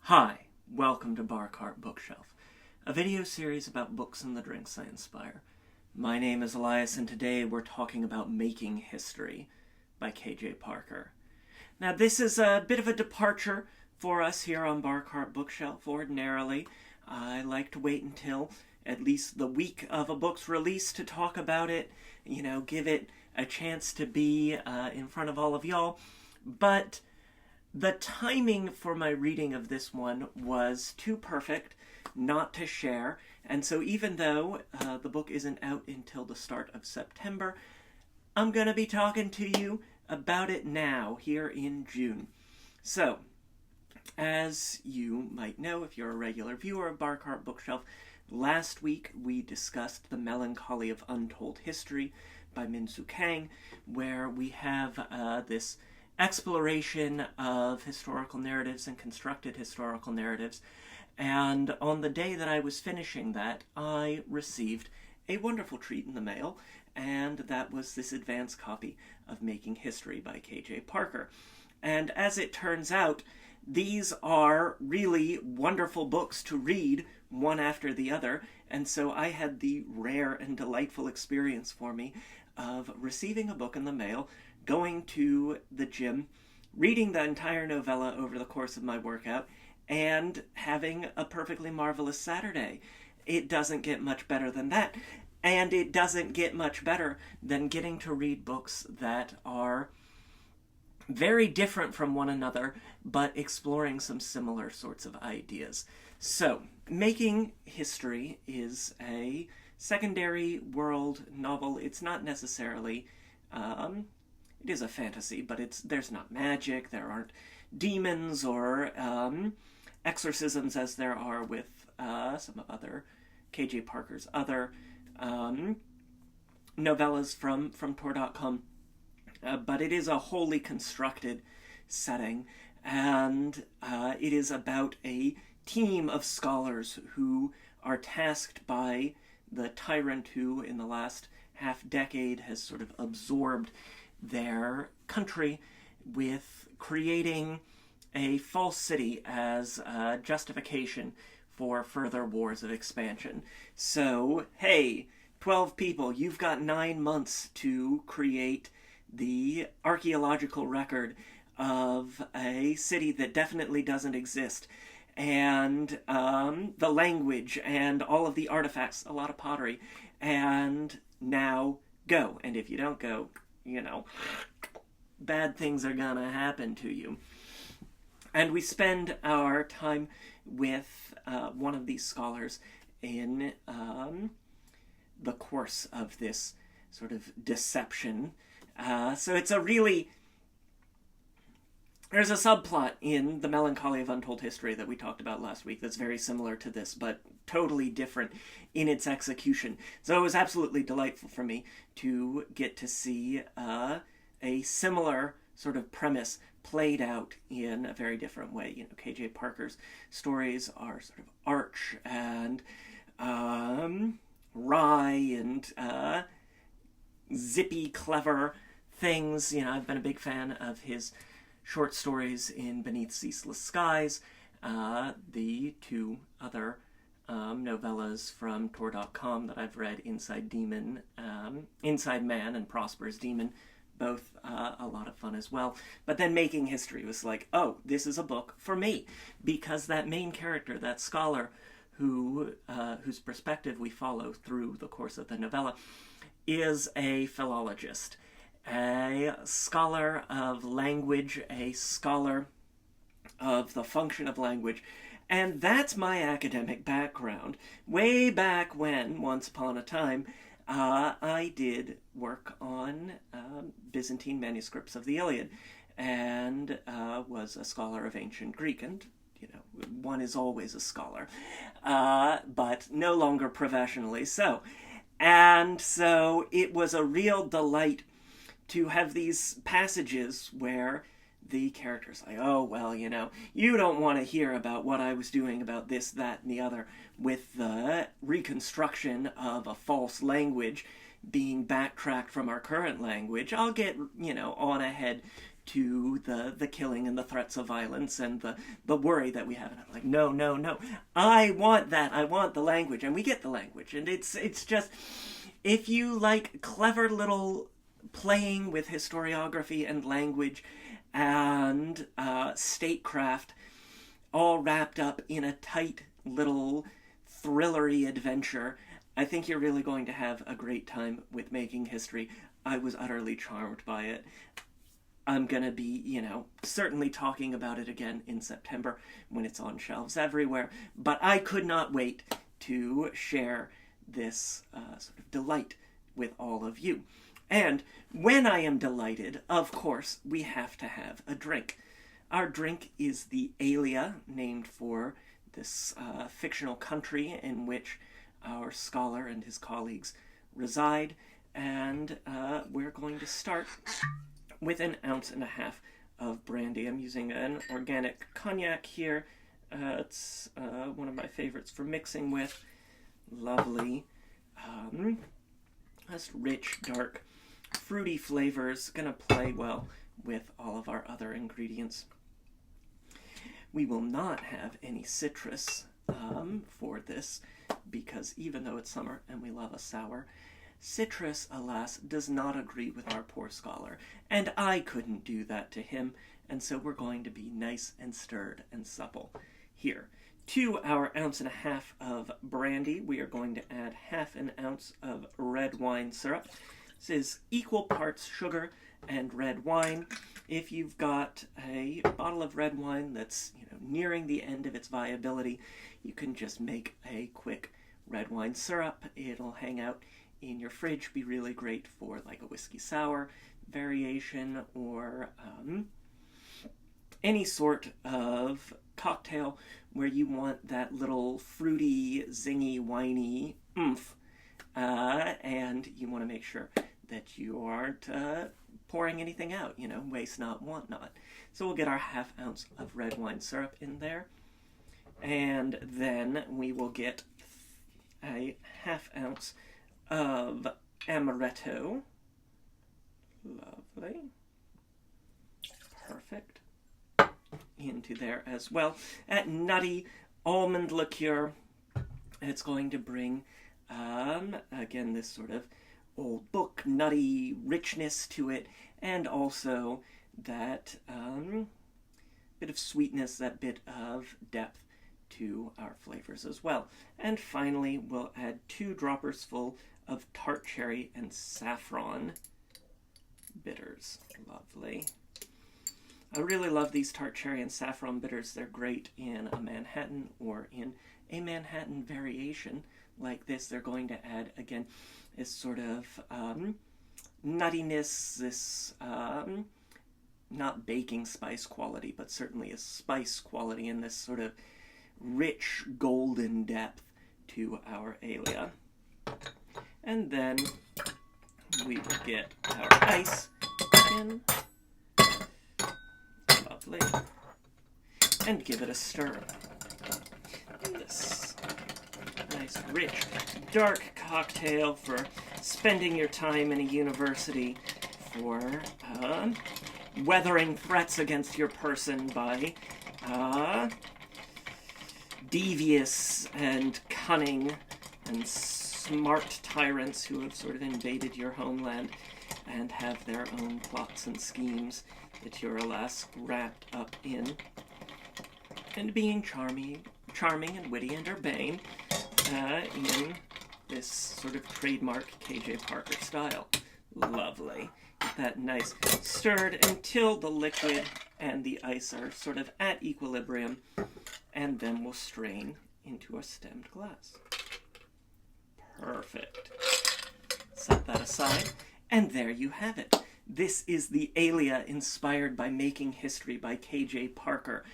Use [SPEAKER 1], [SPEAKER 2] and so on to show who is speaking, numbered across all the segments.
[SPEAKER 1] Hi, welcome to Bar Cart Bookshelf, a video series about books and the drinks I inspire. My name is Elias, and today we're talking about Making History by K.J. Parker. Now, this is a bit of a departure for us here on Bar Cart Bookshelf. Ordinarily, I like to wait until at least the week of a book's release to talk about it, give it a chance to be in front of all of y'all. But the timing for my reading of this one was too perfect not to share, and so even though the book isn't out until the start of September, I'm going to be talking to you about it now, here in June. So, as you might know, if you're a regular viewer of Bar Cart Bookshelf, last week we discussed The Melancholy of Untold History by Min-Soo Kang, where we have this exploration of historical narratives and constructed historical narratives. And on the day that I was finishing that, I received a wonderful treat in the mail, and that was this advance copy of Making History by K.J. Parker. And as it turns out, these are really wonderful books to read one after the other, and so I had the rare and delightful experience for me of receiving a book in the mail, going to the gym, reading the entire novella over the course of my workout, and having a perfectly marvelous Saturday. It doesn't get much better than that, and it doesn't get much better than getting to read books that are very different from one another, but exploring some similar sorts of ideas. So, Making History is a secondary world novel. It's not necessarily it is a fantasy, but there's not magic, there aren't demons or exorcisms as there are with some of other K.J. Parker's other novellas from Tor.com. But it is a wholly constructed setting, and it is about a team of scholars who are tasked by the tyrant who, in the last half-decade, has sort of absorbed their country with creating a false city as a justification for further wars of expansion. So, hey, 12 people, you've got 9 months to create the archaeological record of a city that definitely doesn't exist, and the language and all of the artifacts, a lot of pottery, and now go. And if you don't go, bad things are gonna happen to you. And we spend our time with one of these scholars in the course of this sort of deception. So it's there's a subplot in The Melancholy of Untold History that we talked about last week that's very similar to this, but totally different in its execution. So it was absolutely delightful for me to get to see a similar sort of premise played out in a very different way. K.J. Parker's stories are sort of arch and wry and zippy, clever things. I've been a big fan of his short stories in Beneath Ceaseless Skies, the two other novellas from Tor.com that I've read, Inside Man and Prosperous Demon, both a lot of fun as well. But then Making History was like, oh, this is a book for me, because that main character, that scholar whose perspective we follow through the course of the novella, is a philologist, a scholar of language, a scholar of the function of language. And that's my academic background. Way back when, once upon a time, I did work on Byzantine manuscripts of the Iliad, and was a scholar of ancient Greek. And, one is always a scholar, but no longer professionally so. And so it was a real delight to have these passages where the character's like, oh, well, you don't want to hear about what I was doing about this, that, and the other, with the reconstruction of a false language being backtracked from our current language. I'll get, on ahead to the killing and the threats of violence and the worry that we have. And I'm like, no, no, no. I want that. I want the language. And we get the language. And it's just, if you like clever little playing with historiography and language and statecraft all wrapped up in a tight little thrillery adventure, I think you're really going to have a great time with Making History. I was utterly charmed by it. I'm going to be, certainly talking about it again in September when it's on shelves everywhere. But I could not wait to share this sort of delight with all of you. And when I am delighted, of course, we have to have a drink. Our drink is the Aelia, named for this fictional country in which our scholar and his colleagues reside. And we're going to start with 1.5 ounces of brandy. I'm using an organic cognac here. It's one of my favorites for mixing with. Lovely, just rich, dark, fruity flavors. Gonna play well with all of our other ingredients. We will not have any citrus for this, because even though it's summer and we love a sour, citrus, alas, does not agree with our poor scholar, and I couldn't do that to him, and so we're going to be nice and stirred and supple here. To our 1.5 ounces of brandy, we are going to add 1/2 ounce of red wine syrup. This is equal parts sugar and red wine. If you've got a bottle of red wine that's nearing the end of its viability, you can just make a quick red wine syrup. It'll hang out in your fridge, be really great for like a whiskey sour variation or any sort of cocktail where you want that little fruity, zingy, winey oomph, and you want to make sure that you aren't pouring anything out, waste not, want not. So we'll get our 1/2 ounce of red wine syrup in there, and then we will get a 1/2 ounce of amaretto. Lovely. Perfect. Into there as well. That nutty almond liqueur. It's going to bring, again, this sort of old book nutty richness to it, and also that bit of sweetness, that bit of depth to our flavors as well. And finally, we'll add 2 droppers full of tart cherry and saffron bitters. Lovely. I really love these tart cherry and saffron bitters. They're great in a Manhattan or in a Manhattan variation like this. They're going to add, again, this sort of nuttiness, this not baking spice quality, but certainly a spice quality, and this sort of rich golden depth to our Aelia. And then we will get our ice in. Lovely. And give it a stir. This nice, rich, dark cocktail for spending your time in a university, for weathering threats against your person by devious and cunning and smart tyrants who have sort of invaded your homeland and have their own plots and schemes that you're, alas, wrapped up in. And being charming and witty and urbane in this sort of trademark KJ Parker style. Lovely. Get that nice stirred until the liquid and the ice are sort of at equilibrium, and then we'll strain into a stemmed glass. Perfect. Set that aside, and there you have it. This is the Aelia inspired by Making History by KJ Parker.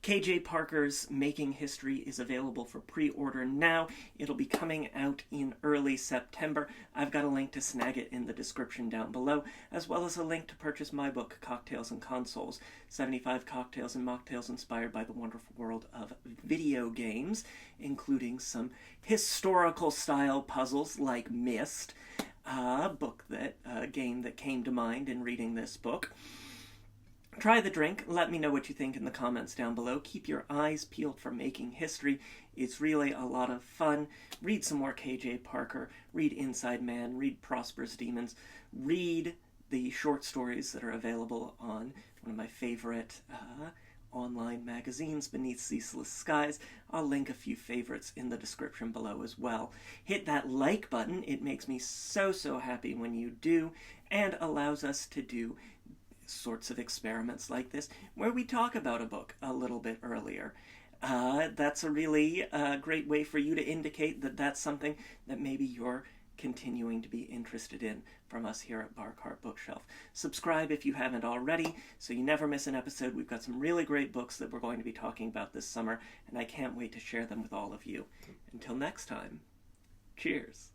[SPEAKER 1] KJ Parker's Making History is available for pre-order now. It'll be coming out in early September. I've got a link to snag it in the description down below, as well as a link to purchase my book, Cocktails and Consoles, 75 cocktails and mocktails inspired by the wonderful world of video games, including some historical-style puzzles like Myst, a game that came to mind in reading this book. Try the drink. Let me know what you think in the comments down below. Keep your eyes peeled for making history. It's really a lot of fun. Read some more KJ Parker. Read Inside Man. Read Prosperous Demons. Read the short stories that are available on one of my favorite online magazines, Beneath Ceaseless Skies. I'll link a few favorites in the description below as well. Hit that like button. It makes me so happy when you do, and allows us to do sorts of experiments like this where we talk about a book a little bit earlier. That's a really great way for you to indicate that that's something that maybe you're continuing to be interested in from us here at Bar Cart Bookshelf. Subscribe if you haven't already so you never miss an episode. We've got some really great books that we're going to be talking about this summer, and I can't wait to share them with all of you. Until next time, cheers.